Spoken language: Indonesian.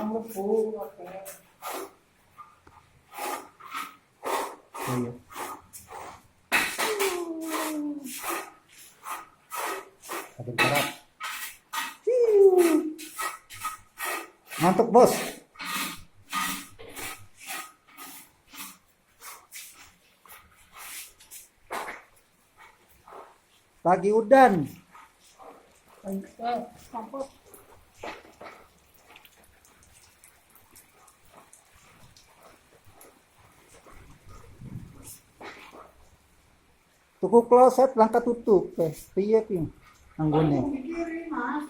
mlebu oke. Ayo. Satu karat. Mantap, Bos. Pagi udan. Samput. Tuku kloset langkah tutup piye ki anggone. Pikirin Mas,